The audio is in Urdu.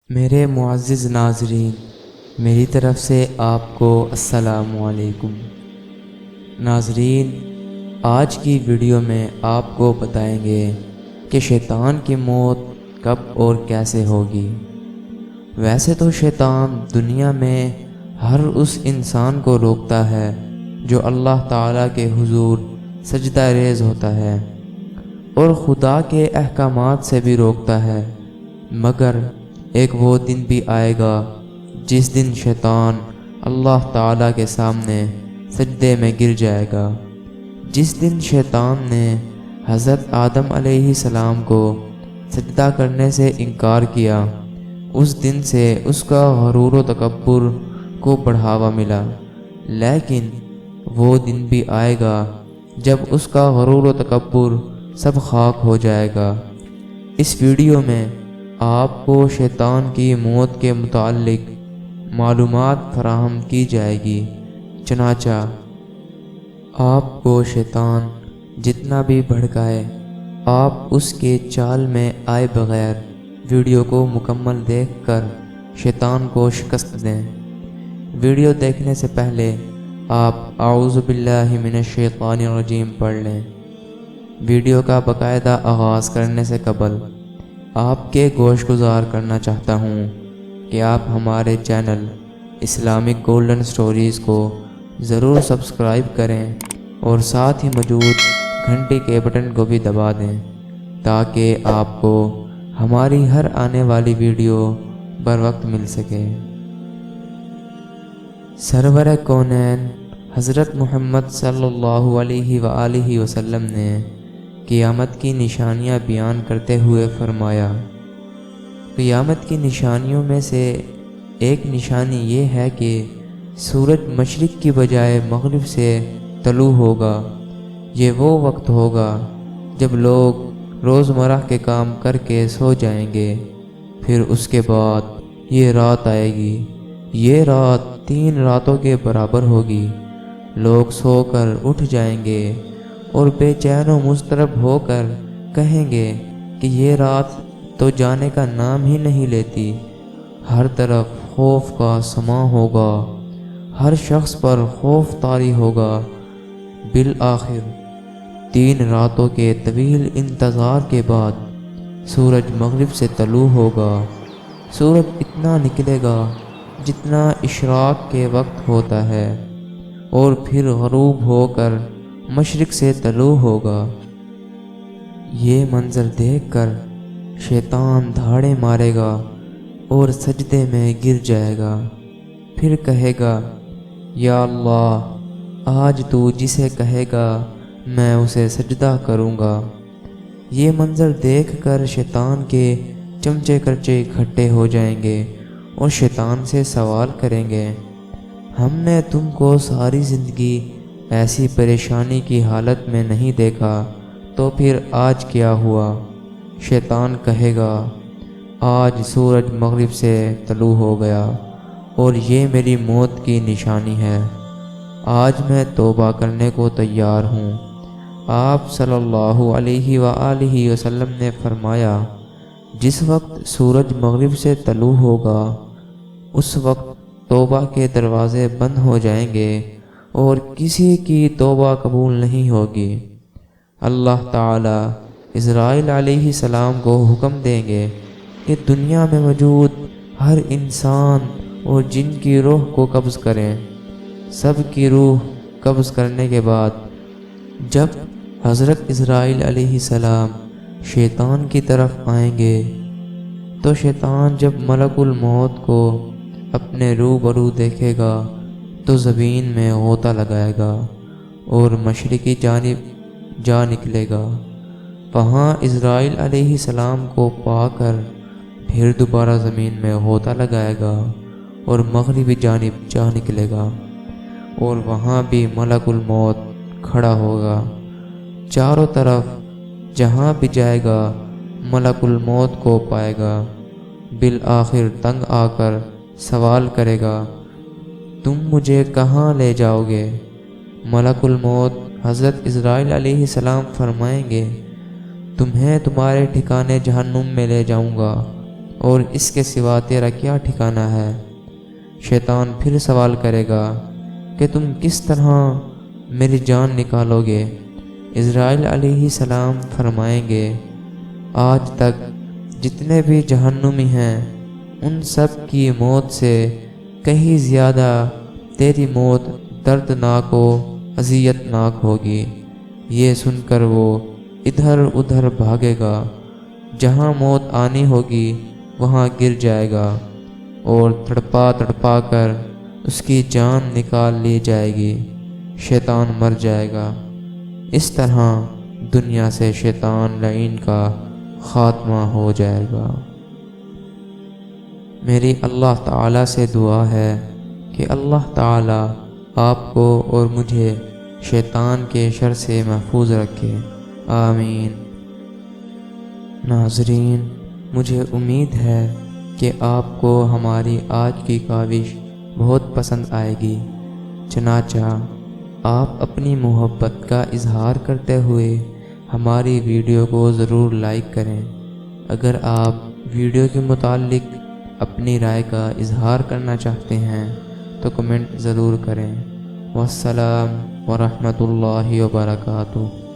میرے معزز ناظرین، میری طرف سے آپ کو السلام علیکم۔ ناظرین، آج کی ویڈیو میں آپ کو بتائیں گے کہ شیطان کی موت کب اور کیسے ہوگی۔ ویسے تو شیطان دنیا میں ہر اس انسان کو روکتا ہے جو اللہ تعالیٰ کے حضور سجدہ ریز ہوتا ہے، اور خدا کے احکامات سے بھی روکتا ہے، مگر ایک وہ دن بھی آئے گا جس دن شیطان اللہ تعالیٰ کے سامنے سجدے میں گر جائے گا۔ جس دن شیطان نے حضرت آدم علیہ السلام کو سجدہ کرنے سے انکار کیا، اس دن سے اس کا غرور و تکبر کو بڑھاوا ملا، لیکن وہ دن بھی آئے گا جب اس کا غرور و تکبر سب خاک ہو جائے گا۔ اس ویڈیو میں آپ کو شیطان کی موت کے متعلق معلومات فراہم کی جائے گی، چنانچہ آپ کو شیطان جتنا بھی بھڑکائے، آپ اس کے چال میں آئے بغیر ویڈیو کو مکمل دیکھ کر شیطان کو شکست دیں۔ ویڈیو دیکھنے سے پہلے آپ اعوذ باللہ من الشیطان الرجیم پڑھ لیں۔ ویڈیو کا باقاعدہ آغاز کرنے سے قبل آپ کے گوش گزار کرنا چاہتا ہوں کہ آپ ہمارے چینل اسلامک گولڈن سٹوریز کو ضرور سبسکرائب کریں اور ساتھ ہی موجود گھنٹی کے بٹن کو بھی دبا دیں تاکہ آپ کو ہماری ہر آنے والی ویڈیو بر وقت مل سکے۔ سرور کونین حضرت محمد صلی اللہ علیہ وآلہ وسلم نے قیامت کی نشانیاں بیان کرتے ہوئے فرمایا، قیامت کی نشانیوں میں سے ایک نشانی یہ ہے کہ سورج مشرق کی بجائے مغرب سے طلوع ہوگا۔ یہ وہ وقت ہوگا جب لوگ روزمرہ کے کام کر کے سو جائیں گے، پھر اس کے بعد یہ رات آئے گی۔ یہ رات 3 راتوں کے برابر ہوگی۔ لوگ سو کر اٹھ جائیں گے اور بے چین و مضطرب ہو کر کہیں گے کہ یہ رات تو جانے کا نام ہی نہیں لیتی۔ ہر طرف خوف کا سماں ہوگا، ہر شخص پر خوف طاری ہوگا۔ بالآخر 3 راتوں کے طویل انتظار کے بعد سورج مغرب سے طلوع ہوگا۔ سورج اتنا نکلے گا جتنا اشراق کے وقت ہوتا ہے، اور پھر غروب ہو کر مشرق سے طلوع ہوگا۔ یہ منظر دیکھ کر شیطان دھاڑے مارے گا اور سجدے میں گر جائے گا، پھر کہے گا، یا اللہ، آج تو جسے کہے گا میں اسے سجدہ کروں گا۔ یہ منظر دیکھ کر شیطان کے چمچے کرچے اکٹھے ہو جائیں گے اور شیطان سے سوال کریں گے، ہم نے تم کو ساری زندگی ایسی پریشانی کی حالت میں نہیں دیکھا، تو پھر آج کیا ہوا؟ شیطان کہے گا، آج سورج مغرب سے طلوع ہو گیا اور یہ میری موت کی نشانی ہے۔ آج میں توبہ کرنے کو تیار ہوں۔ آپ صلی اللہ علیہ وآلہ وسلم نے فرمایا، جس وقت سورج مغرب سے طلوع ہوگا اس وقت توبہ کے دروازے بند ہو جائیں گے اور کسی کی توبہ قبول نہیں ہوگی۔ اللہ تعالیٰ اسرائیل علیہ السلام کو حکم دیں گے کہ دنیا میں موجود ہر انسان اور جن کی روح کو قبض کریں۔ سب کی روح قبض کرنے کے بعد جب حضرت اسرائیل علیہ السلام شیطان کی طرف آئیں گے تو شیطان جب ملک الموت کو اپنے روبرو دیکھے گا تو زمین میں غوطہ لگائے گا اور مشرقی جانب جا نکلے گا۔ وہاں اسرائیل علیہ السلام کو پا کر پھر دوبارہ زمین میں غوطہ لگائے گا اور مغربی جانب جا نکلے گا، اور وہاں بھی ملک الموت کھڑا ہوگا۔ چاروں طرف جہاں بھی جائے گا ملک الموت کو پائے گا۔ بالآخر تنگ آ کر سوال کرے گا، تم مجھے کہاں لے جاؤ گے؟ ملک الموت حضرت اسرائیل علیہ السلام فرمائیں گے، تمہیں تمہارے ٹھکانے جہنم میں لے جاؤں گا۔ اور اس کے سوا تیرا کیا ٹھکانہ ہے؟ شیطان پھر سوال کرے گا کہ تم کس طرح میری جان نکالو گے؟ اسرائیل علیہ السلام فرمائیں گے، آج تک جتنے بھی جہنمی ہیں ان سب کی موت سے کہیں زیادہ تیری موت دردناک و اذیت ناک ہوگی۔ یہ سن کر وہ ادھر ادھر بھاگے گا، جہاں موت آنی ہوگی وہاں گر جائے گا اور تڑپا تڑپا کر اس کی جان نکال لی جائے گی، شیطان مر جائے گا۔ اس طرح دنیا سے شیطان لعین کا خاتمہ ہو جائے گا۔ میری اللہ تعالیٰ سے دعا ہے کہ اللہ تعالیٰ آپ کو اور مجھے شیطان کے شر سے محفوظ رکھے، آمین۔ ناظرین، مجھے امید ہے کہ آپ کو ہماری آج کی کاوش بہت پسند آئے گی، چنانچہ آپ اپنی محبت کا اظہار کرتے ہوئے ہماری ویڈیو کو ضرور لائک کریں۔ اگر آپ ویڈیو کے متعلق اپنی رائے کا اظہار کرنا چاہتے ہیں تو کمنٹ ضرور کریں۔ والسلام ورحمۃ اللہ وبرکاتہ۔